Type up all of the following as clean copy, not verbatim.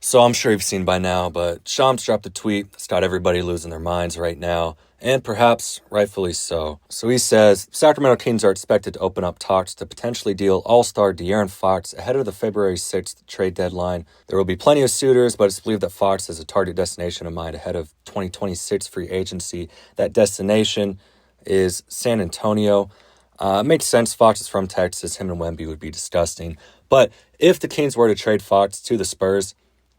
So I'm sure you've seen by now, but Shams dropped a tweet that's got everybody losing their minds right now, and perhaps rightfully so. So he says, Sacramento Kings are expected to open up talks to potentially deal All-Star De'Aaron Fox ahead of the February 6th trade deadline. There will be plenty of suitors, but it's believed that Fox is a target destination in mind ahead of 2026 free agency. That destination is San Antonio. It makes sense. Fox is from Texas. Him and Wemby would be disgusting. But if the Kings were to trade Fox to the Spurs,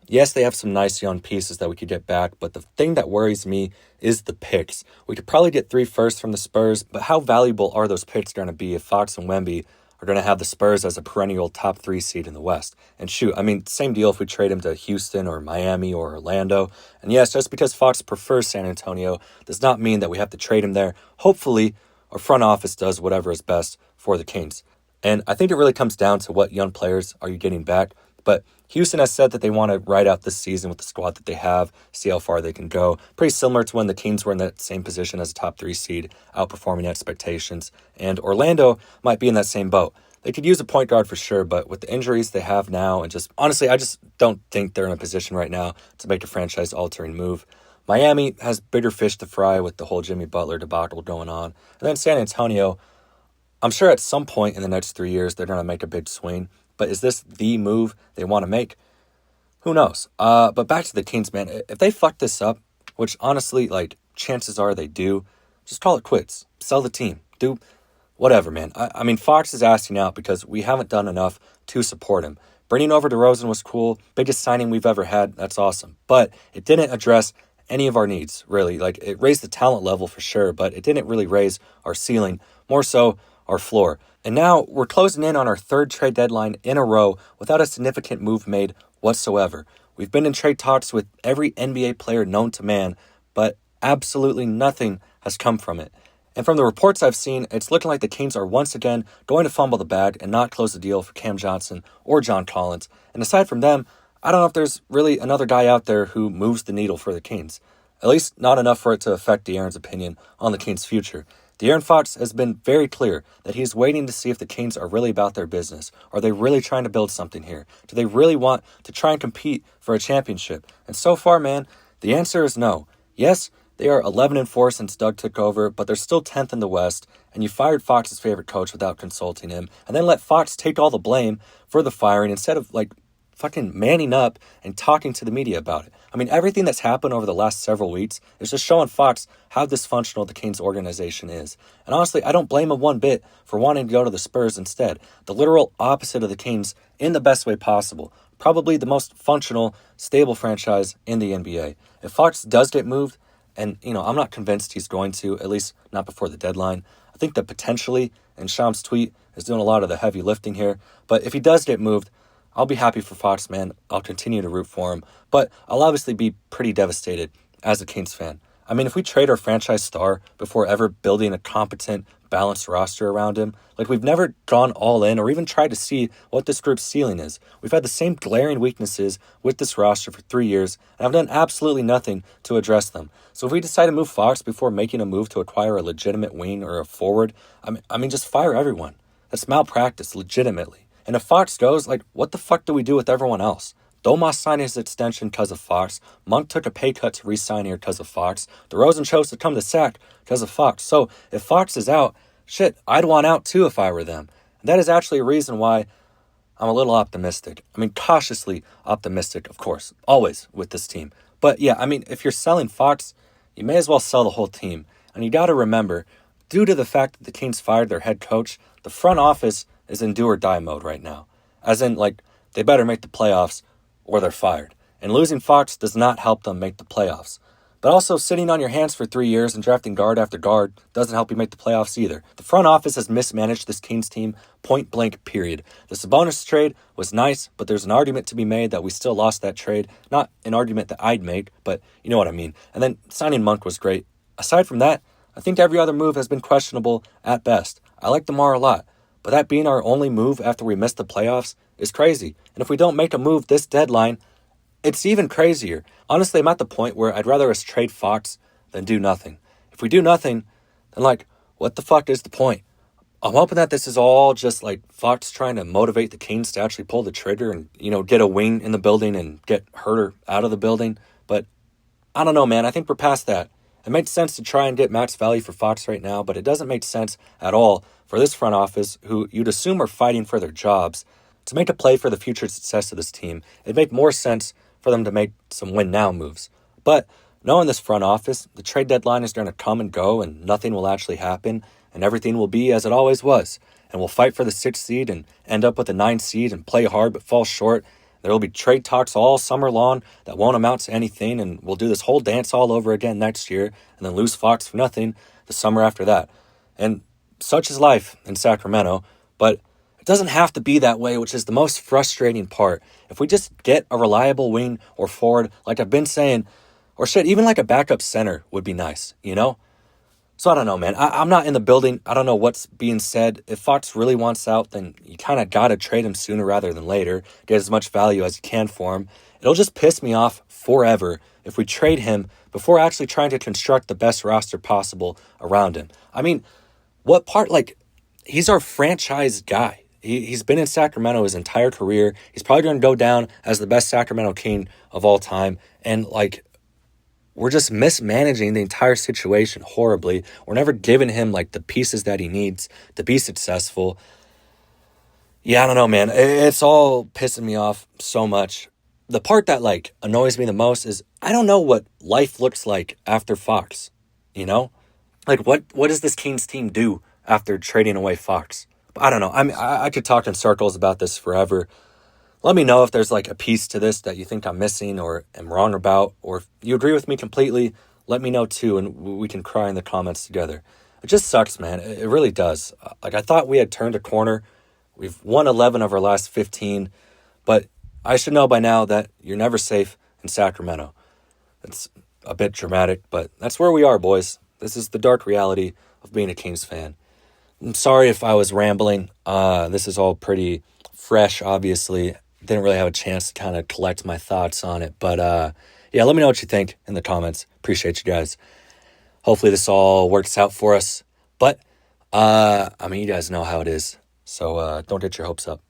yes, they have some nice young pieces that we could get back, but the thing that worries me is the picks. We could probably get 3 firsts from the Spurs, but how valuable are those picks going to be if Fox and Wemby are going to have the Spurs as a perennial top 3 seed in the West? And shoot, I mean, same deal if we trade him to Houston or Miami or Orlando. And yes, just because Fox prefers San Antonio does not mean that we have to trade him there. Hopefully, our front office does whatever is best for the Kings. And I think it really comes down to what young players are you getting back. But Houston has said that they want to ride out this season with the squad that they have, see how far they can go. Pretty similar to when the Kings were in that same position as a top 3 seed, outperforming expectations. And Orlando might be in that same boat. They could use a point guard for sure, but with the injuries they have now, and just honestly, I just don't think they're in a position right now to make a franchise-altering move. Miami has bigger fish to fry with the whole Jimmy Butler debacle going on. And then San Antonio, I'm sure at some point in the next 3 years they're going to make a big swing. But is this the move they want to make? Who knows? But back to the Kings, man. If they fuck this up, which honestly, chances are they do, just call it quits. Sell the team. Do whatever, man. I mean, Fox is asking out because we haven't done enough to support him. Bringing over DeRozan was cool. Biggest signing we've ever had. That's awesome. But it didn't address any of our needs, really. It raised the talent level for sure, but it didn't really raise our ceiling. More so, our floor. And now we're closing in on our 3rd trade deadline in a row without a significant move made whatsoever. We've been in trade talks with every NBA player known to man, but absolutely nothing has come from it. And from the reports I've seen, it's looking like the Kings are once again going to fumble the bag and not close the deal for Cam Johnson or John Collins. And aside from them, I don't know if there's really another guy out there who moves the needle for the Kings. At least not enough for it to affect De'Aaron's opinion on the Kings' future. De'Aaron Fox has been very clear that he's waiting to see if the Kings are really about their business. Are they really trying to build something here? Do they really want to try and compete for a championship? And so far, man, the answer is no. Yes, they are 11-4 since Doug took over, but they're still 10th in the West, and you fired Fox's favorite coach without consulting him, and then let Fox take all the blame for the firing instead of, fucking manning up and talking to the media about it. I mean, everything that's happened over the last several weeks is just showing Fox how dysfunctional the Kings organization is. And honestly, I don't blame him one bit for wanting to go to the Spurs instead. The literal opposite of the Kings in the best way possible. Probably the most functional, stable franchise in the NBA. If Fox does get moved, and, I'm not convinced he's going to, at least not before the deadline. I think that potentially, and Shams' tweet is doing a lot of the heavy lifting here, but if he does get moved, I'll be happy for Fox, man. I'll continue to root for him. But I'll obviously be pretty devastated as a Kings fan. I mean, if we trade our franchise star before ever building a competent, balanced roster around him, we've never gone all in or even tried to see what this group's ceiling is. We've had the same glaring weaknesses with this roster for 3 years, and I've done absolutely nothing to address them. So if we decide to move Fox before making a move to acquire a legitimate wing or a forward, I mean, just fire everyone. That's malpractice, legitimately. And if Fox goes, what the fuck do we do with everyone else? Domas signed his extension because of Fox. Monk took a pay cut to re-sign here because of Fox. DeRozan chose to come to Sac because of Fox. So if Fox is out, shit, I'd want out too if I were them. And that is actually a reason why I'm a little optimistic. I mean, cautiously optimistic, of course, always with this team. But yeah, I mean, if you're selling Fox, you may as well sell the whole team. And you got to remember, due to the fact that the Kings fired their head coach, the front office is in do or die mode right now. As in, they better make the playoffs or they're fired. And losing Fox does not help them make the playoffs. But also, sitting on your hands for 3 years and drafting guard after guard doesn't help you make the playoffs either. The front office has mismanaged this Kings team point blank, period. The Sabonis trade was nice, but there's an argument to be made that we still lost that trade. Not an argument that I'd make, but you know what I mean. And then signing Monk was great. Aside from that, I think every other move has been questionable at best. I like DeMar a lot. But that being our only move after we missed the playoffs is crazy. And if we don't make a move this deadline, it's even crazier. Honestly, I'm at the point where I'd rather us trade Fox than do nothing. If we do nothing, then what the fuck is the point? I'm hoping that this is all just like Fox trying to motivate the Kings to actually pull the trigger and, get a wing in the building and get Herter out of the building. But I don't know, man. I think we're past that. It makes sense to try and get max value for Fox right now, but it doesn't make sense at all for this front office, who you'd assume are fighting for their jobs, to make a play for the future success of this team. It'd make more sense for them to make some win now moves. But knowing this front office, the trade deadline is going to come and go and nothing will actually happen and everything will be as it always was. And we'll fight for the 6th seed and end up with the 9th seed and play hard but fall short. There will be trade talks all summer long that won't amount to anything, and we'll do this whole dance all over again next year and then lose Fox for nothing the summer after that. And such is life in Sacramento, but it doesn't have to be that way, which is the most frustrating part. If we just get a reliable wing or forward, like I've been saying, or shit, even like a backup center would be nice, So I don't know, man. I'm not in the building. I don't know what's being said. If Fox really wants out, then you kind of got to trade him sooner rather than later. Get as much value as you can for him. It'll just piss me off forever if we trade him before actually trying to construct the best roster possible around him. I mean, what part, he's our franchise guy. He's been in Sacramento his entire career. He's probably going to go down as the best Sacramento King of all time. And, we're just mismanaging the entire situation horribly. We're never giving him the pieces that he needs to be successful. Yeah, I don't know, man. It's all pissing me off so much. The part that annoys me the most is I don't know what life looks like after Fox. What does this Kings team do after trading away Fox? I don't know. I could talk in circles about this forever. Let me know if there's a piece to this that you think I'm missing or am wrong about, or if you agree with me completely, let me know too, and we can cry in the comments together. It just sucks, man. It really does. I thought we had turned a corner. We've won 11 of our last 15, but I should know by now that you're never safe in Sacramento. It's a bit dramatic, but that's where we are, boys. This is the dark reality of being a Kings fan. I'm sorry if I was rambling. This is all pretty fresh, obviously. Didn't really have a chance to kind of collect my thoughts on it. But yeah, let me know what you think in the comments. Appreciate you guys. Hopefully this all works out for us. But, you guys know how it is. So don't get your hopes up.